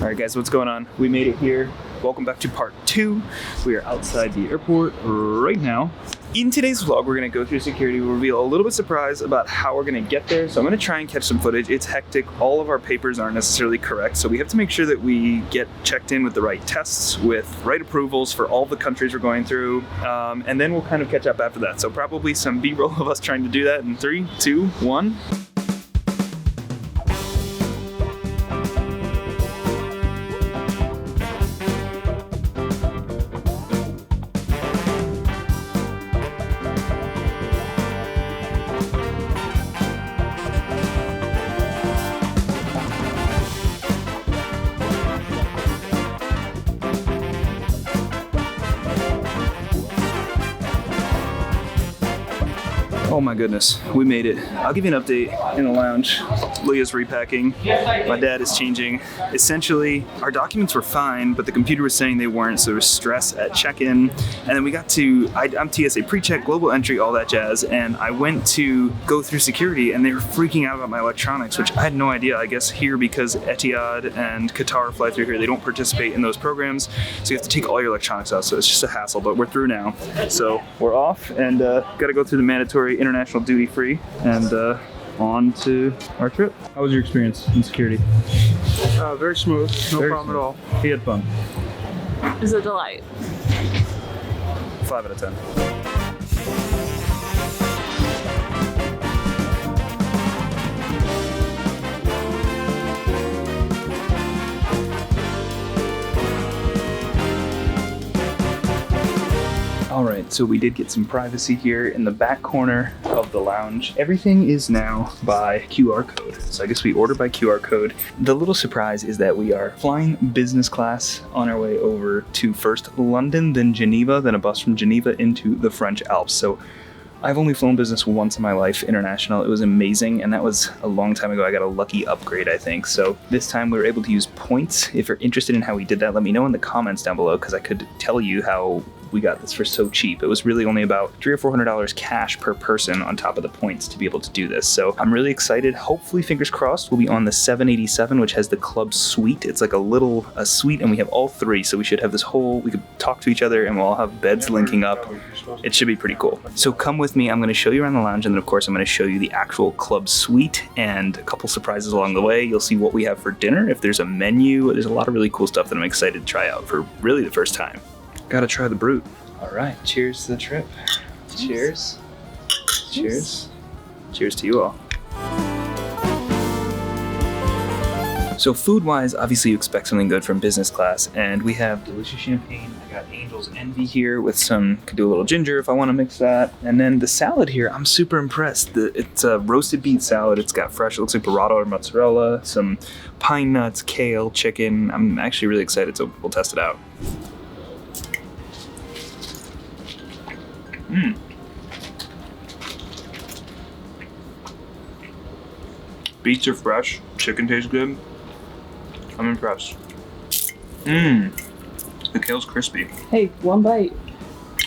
All right, guys, what's going on? We made it here. Welcome back to part 2. We are outside the airport right now. In today's vlog, we're gonna go through security. We'll reveal a little bit surprised about how we're gonna get there. So I'm gonna try and catch some footage. It's hectic. All of our papers aren't necessarily correct. So we have to make sure that we get checked in with the right tests, with right approvals for all the countries we're going through. And then we'll kind of catch up after that. So probably some B-roll of us trying to do that in 3, 2, 1. Oh my goodness, we made it. I'll give you an update in the lounge. Leah's repacking. My dad is changing. Essentially, our documents were fine, but the computer was saying they weren't, so there was stress at check-in. And then we got to, I'm TSA precheck, global entry, all that jazz, and I went to go through security, and they were freaking out about my electronics, which I had no idea. I guess here, because Etihad and Qatar fly through here, they don't participate in those programs, so you have to take all your electronics out, so it's just a hassle, but we're through now. So we're off, and gotta go through the mandatory international duty-free and on to our trip. How was your experience in security? Very smooth, no problem at all. He had fun. It was a delight. 5 out of 10. Alright, so we did get some privacy here in the back corner of the lounge. Everything is now by QR code. So I guess we order by QR code. The little surprise is that we are flying business class on our way over to first London, then Geneva, then a bus from Geneva into the French Alps. So I've only flown business once in my life, international. It was amazing, and that was a long time ago. I got a lucky upgrade, I think. So this time we were able to use points. If you're interested in how we did that, let me know in the comments down below, because I could tell you how we got this for so cheap. It was really only about $300 or $400 cash per person on top of the points to be able to do this. So I'm really excited. Hopefully, fingers crossed, we'll be on the 787, which has the club suite. It's like a suite, and we have all 3. So we should have this whole, we could talk to each other, and we'll all have beds linking up. It should be pretty cool. So come with me. I'm going to show you around the lounge, and then of course I'm going to show you the actual club suite and a couple surprises along the way. You'll see what we have for dinner. If there's a menu, there's a lot of really cool stuff that I'm excited to try out for really the first time. Gotta try the Brute. All right, cheers to the trip. Cheers. Cheers. Cheers to you all. So food-wise, obviously you expect something good from business class, and we have delicious champagne. I got Angel's Envy here with some, could do a little ginger if I want to mix that. And then the salad here, I'm super impressed. It's a roasted beet salad. It's got fresh, it looks like burrata or mozzarella, some pine nuts, kale, chicken. I'm actually really excited, so we'll test it out. Beets are fresh, chicken tastes good. I'm impressed. The kale's crispy. Hey, one bite.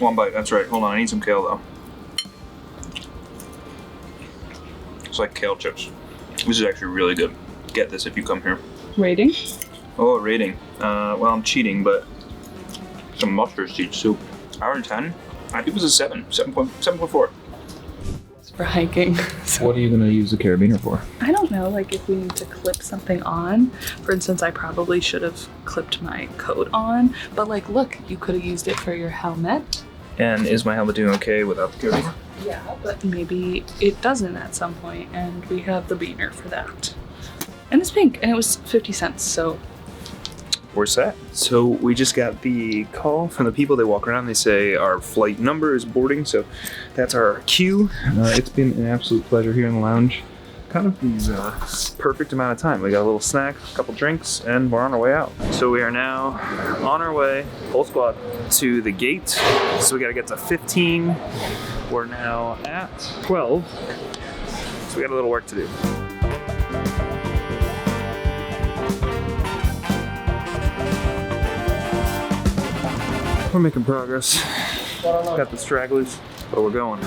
One bite, that's right. Hold on, I need some kale though. It's like kale chips. This is actually really good. Get this if you come here. Rating? Oh, rating. Well, I'm cheating, but some mustard seed soup. Out of 10, I think it was a 7.4. It's for hiking. So What are you gonna use the carabiner for? I don't know, like if we need to clip something on. For instance, I probably should have clipped my coat on, but like, look, you could have used it for your helmet. And is my helmet doing okay without the carabiner? Yeah, but maybe it doesn't at some point, and we have the beaner for that. And it's pink, and it was 50 cents, so. We're set. So we just got the call from the people. They walk around, they say our flight number is boarding, so that's our queue. It's been an absolute pleasure here in the lounge. Kind of the perfect amount of time. We got a little snack, a couple drinks, and we're on our way out. So we are now on our way, whole squad, to the gate. So we gotta get to 15. We're now at 12. So we got a little work to do. We're making progress. Got the stragglers, but we're going.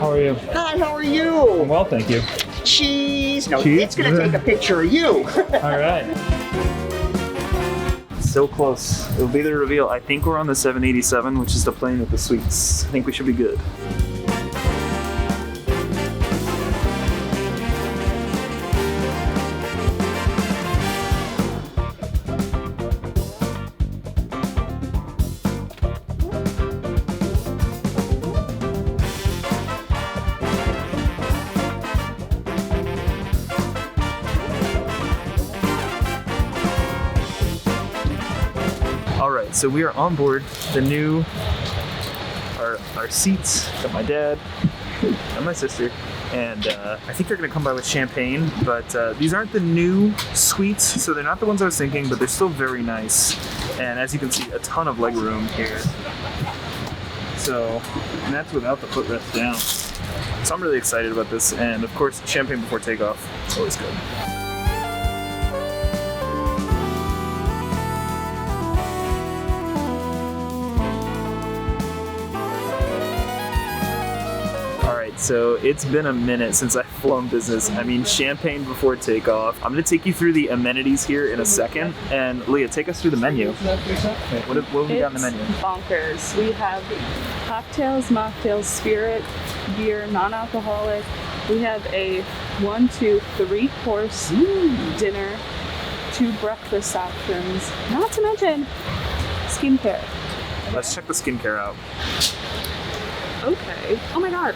How are you? Hi, how are you? I'm well, thank you. Cheese. No, Cheese? it's gonna take a picture of you. All right. So close. It'll be the reveal. I think we're on the 787, which is the plane with the suites. I think we should be good. Alright, so we are on board the new, our seats, got my dad and my sister, and I think they're going to come by with champagne, but these aren't the new suites, so they're not the ones I was thinking, but they're still very nice, and as you can see, a ton of leg room here. So, and that's without the footrest down. So I'm really excited about this, and of course, champagne before takeoff, it's always good. So it's been a minute since I've flown business. I mean, champagne before takeoff. I'm gonna take you through the amenities here in a second. And Leah, take us through the menu. What have we got in the menu? Bonkers. We have cocktails, mocktails, spirit, beer, non-alcoholic. We have a 1, 2, 3 course dinner, 2 breakfast options, not to mention skincare. Let's check the skincare out. Okay. Oh my god.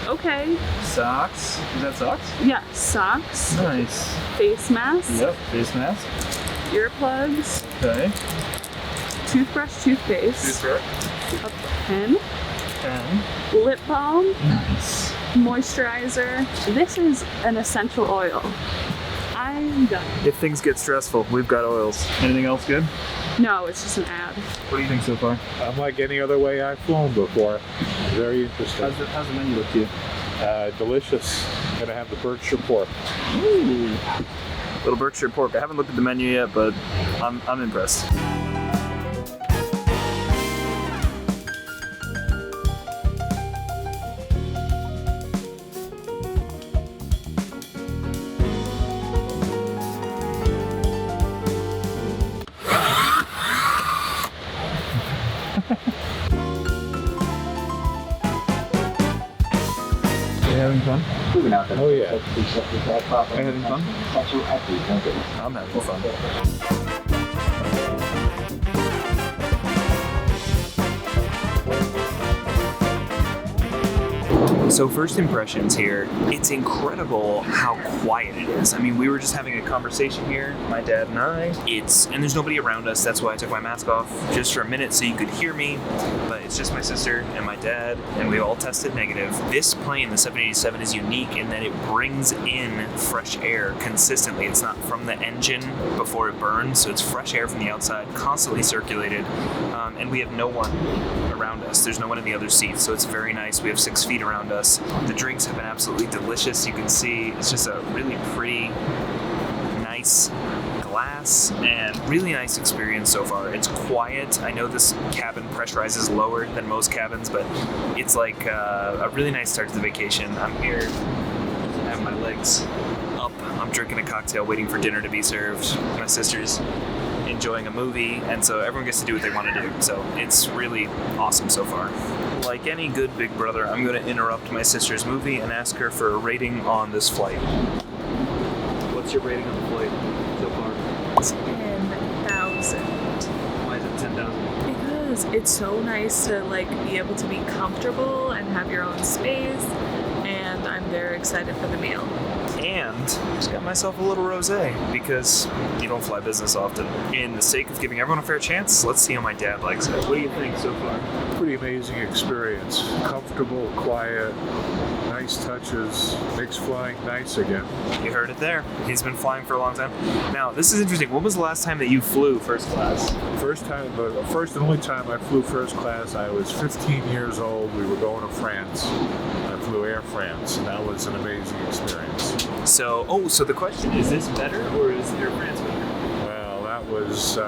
Okay. Socks. Is that socks? Yeah, socks. Nice. Face mask. Yep, face mask. Earplugs. Okay. Toothbrush, toothpaste. Toothbrush. A pen. Pen. Lip balm. Nice. Moisturizer. This is an essential oil. I'm done. If things get stressful, we've got oils. Anything else good? No, it's just an ad. What do you think so far? Unlike any other way I've flown before. Very interesting. How's the menu look to you? Delicious. Gonna have the Berkshire pork. Ooh. Little Berkshire pork. I haven't looked at the menu yet, but I'm impressed. Having fun? Oh yeah. Are you having fun? I'm having fun. So first impressions here, it's incredible how quiet it is. I mean, we were just having a conversation here, my dad and I. And there's nobody around us. That's why I took my mask off just for a minute so you could hear me. But it's just my sister and my dad, and we all tested negative. This plane, the 787, is unique in that it brings in fresh air consistently. It's not from the engine before it burns, so it's fresh air from the outside, constantly circulated. And we have no one around us. There's no one in the other seats, so it's very nice. We have 6 feet around us. The drinks have been absolutely delicious. You can see it's just a really pretty, nice glass and really nice experience so far. It's quiet. I know this cabin pressurizes lower than most cabins, but it's like a really nice start to the vacation. I'm here. I have my legs up. I'm drinking a cocktail, waiting for dinner to be served. My sister's enjoying a movie, and so everyone gets to do what they want to do. So it's really awesome so far. Like any good big brother, I'm going to interrupt my sister's movie and ask her for a rating on this flight. What's your rating on the flight so far? 10,000. Why is it 10,000? Because it's so nice to like be able to be comfortable and have your own space, and I'm very excited for the meal. And just got myself a little rosé because you don't fly business often. In the sake of giving everyone a fair chance, let's see how my dad likes it. What do you think so far? Pretty amazing experience. Comfortable, quiet, nice touches. Makes flying nice again. You heard it there. He's been flying for a long time. Now, this is interesting. When was the last time that you flew first class? First and only time I flew first class, I was 15 years old. We were going to France. I flew Air France, and that was an amazing experience. So the question, is this better or is Air France better? Well, that was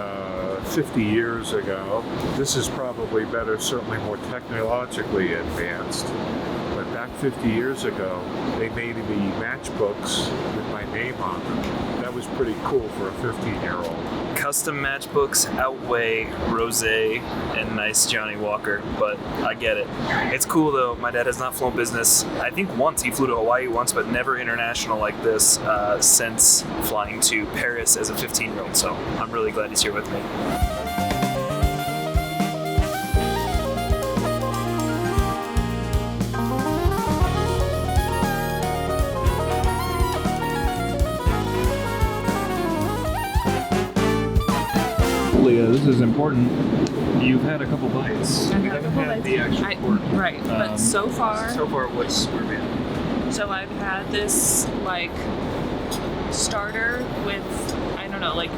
50 years ago. This is probably better, certainly more technologically advanced. But back back 50 years ago, they made the matchbooks with my name on them. That was pretty cool for a 15-year-old. Custom matchbooks outweigh rosé and nice Johnny Walker, but I get it. It's cool though. My dad has not flown business. I think once he flew to Hawaii once, but never international like this since flying to Paris as a 15-year-old. So I'm really glad he's here with me. Leah, this is important. You've had a couple bites. I've We had a haven't couple had bites. the actual pork. Right, but so far, what's we're being? so I've had this like starter with, I don't know, like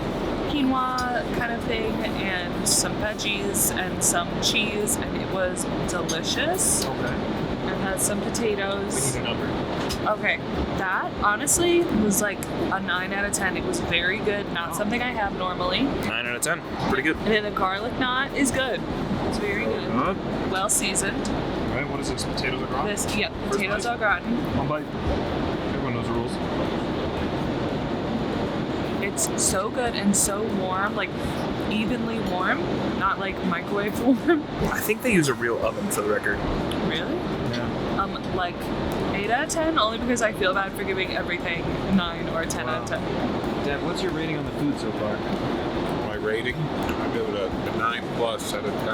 quinoa kind of thing and some veggies and some cheese, and it was delicious. Okay. I've had some potatoes. We need a number. Okay, that honestly was like a 9 out of 10. It was very good, not something I have normally. 9 out of 10. Pretty good. And then the garlic knot is good. It's very good. Well seasoned. All right, what is this? Potatoes au gratin? This, yep, potatoes au gratin. One bite. Everyone knows the rules. It's so good and so warm, like evenly warm, not like microwave warm. I think they use a real oven for the record. Really? Yeah. Like 8 out of 10, only because I feel bad for giving everything 9 or 10 out of 10. Dad, what's your rating on the food so far? My rating, I give it a 9 plus out of 10.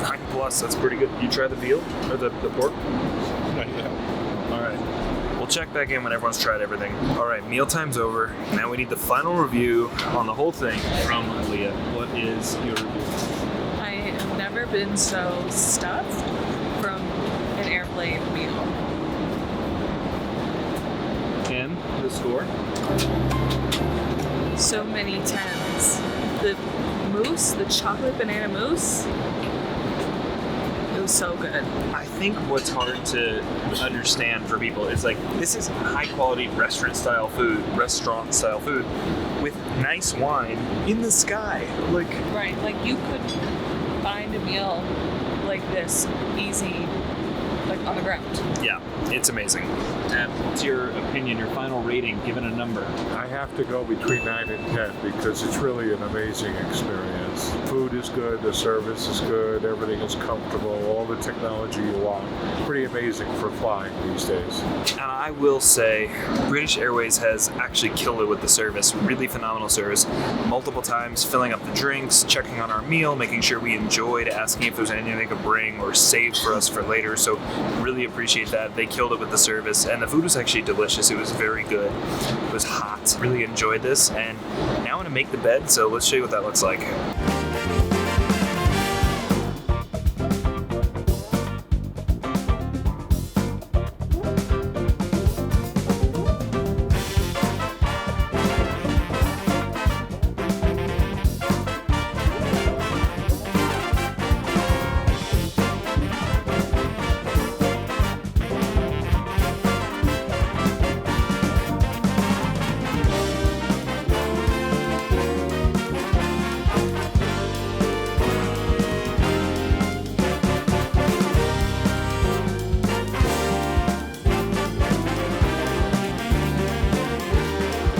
9 plus, that's pretty good. You try the veal or the pork? Yeah. All right. We'll check back in when everyone's tried everything. All right, mealtime's over. Now we need the final review on the whole thing from Leah. What is your review? I have never been so stuffed from an airplane meal. And the score? So many 10s. The mousse, the chocolate banana mousse, it was so good. I think what's hard to understand for people is like, this is high quality restaurant style food with nice wine in the sky. Like, Right, like you could find a meal like this easy, like on the ground. yeah, it's amazing. Dad, what's your opinion, your final rating, given a number? I have to go between 9 and 10 because it's really an amazing experience. Food is good, the service is good, everything is comfortable, all the technology you want. Pretty amazing for flying these days. And I will say, British Airways has actually killed it with the service. Really phenomenal service. Multiple times filling up the drinks, checking on our meal, making sure we enjoyed, asking if there's anything they could bring or save for us for later. So really appreciate that. They killed it with the service, and the food was actually delicious. It was very good. It was hot. Really enjoyed this. And now I'm gonna make the bed, so let's show you what that looks like.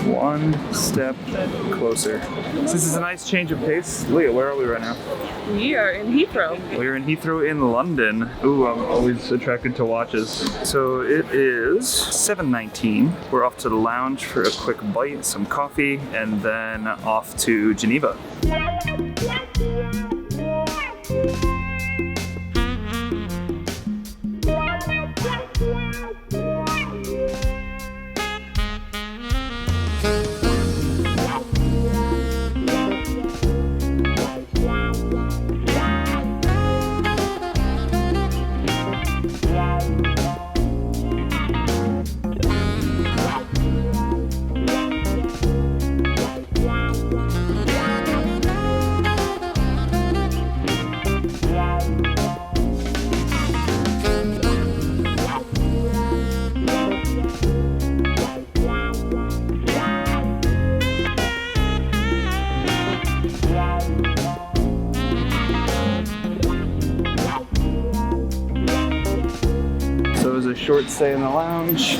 One step closer. This is a nice change of pace. Leah, where are we right now? We are in Heathrow. We're in Heathrow in London. Ooh, I'm always attracted to watches. So it is 7:19. We're off to the lounge for a quick bite, some coffee, and then off to Geneva. short stay in the lounge,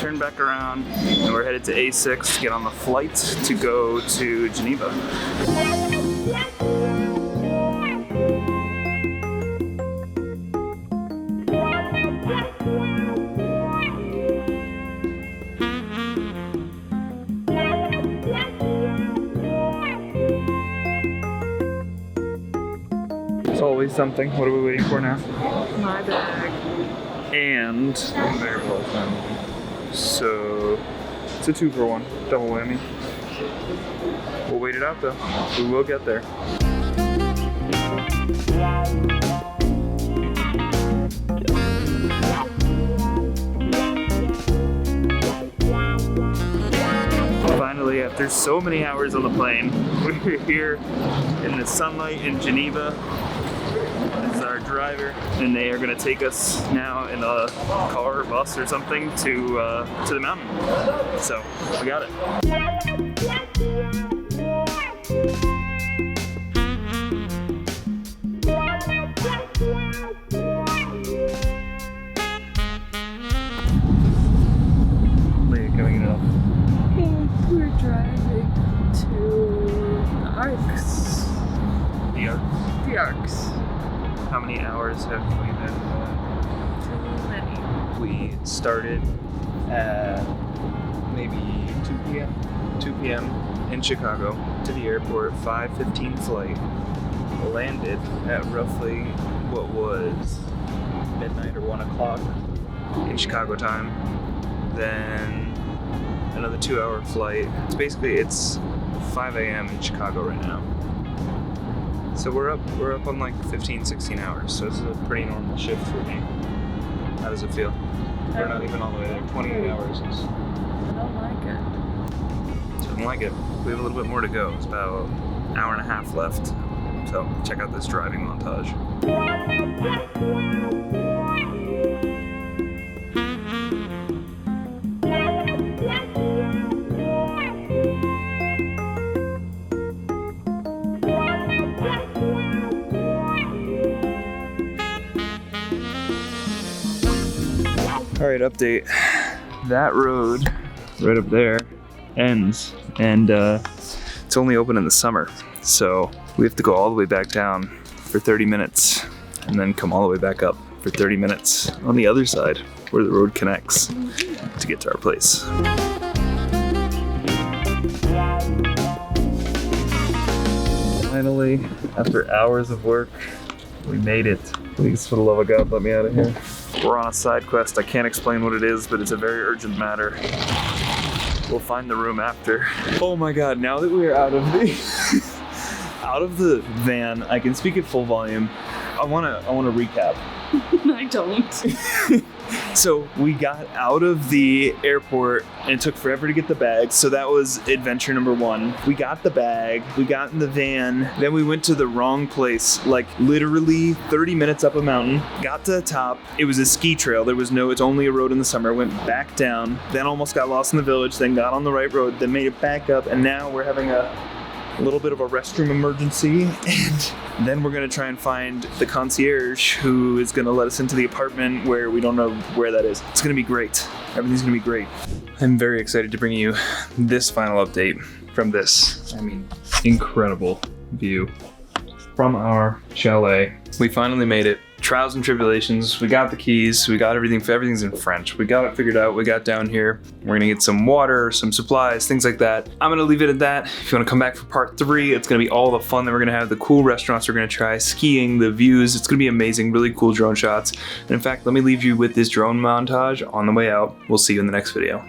turn back around, and we're headed to A6 to get on the flight to go to Geneva. It's always something. What are we waiting for now? My bag. And so it's a 2-for-1, double whammy. We'll wait it out though. We will get there. Finally, after so many hours on the plane, we're here in the sunlight in Geneva. This is our driver, and they are going to take us now in a car or bus or something to the mountain. So we got it. Lady coming it up. We're driving to Arcs. The Arcs. How many hours have we been? Too many. We started at maybe 2 p.m. 2 p.m. in Chicago to the airport, 5:15 flight. Landed at roughly what was midnight or 1 o'clock in Chicago time. Then another 2-hour flight. It's 5 a.m. in Chicago right now. So we're up on like 15, 16 hours. So this is a pretty normal shift for me. How does it feel? We're not even all the way there. 28 hours. I don't like it. Doesn't like it. We have a little bit more to go. It's about an hour and a half left. So check out this driving montage. All right, update. That road right up there ends, and it's only open in the summer. So we have to go all the way back down for 30 minutes and then come all the way back up for 30 minutes on the other side where the road connects to get to our place. Finally, after hours of work, we made it. Please, for the love of God, let me out of here. We're on a side quest. I can't explain what it is, but it's a very urgent matter. We'll find the room after. Oh my God, now that we're out of the van, I can speak at full volume. I wanna recap. I don't. So we got out of the airport and it took forever to get the bag. So that was adventure number 1. We got the bag, we got in the van, then we went to the wrong place, like literally 30 minutes up a mountain, got to the top. It was a ski trail. It's only a road in the summer. Went back down, then almost got lost in the village, then got on the right road, then made it back up. And now we're having a little bit of a restroom emergency, and then we're gonna try and find the concierge who is gonna let us into the apartment where we don't know where that is. It's gonna be great. Everything's gonna be great. I'm very excited to bring you this final update from this, incredible view from our chalet. We finally made it. Trials and tribulations. We got the keys. We got everything's in French. We got it figured out. We got down here. We're gonna get some water, some supplies, things like that. I'm gonna leave it at that. If you wanna come back for part 3, it's gonna be all the fun that we're gonna have, the cool restaurants we're gonna try, skiing, the views. It's gonna be amazing, really cool drone shots. And in fact, let me leave you with this drone montage on the way out. We'll see you in the next video.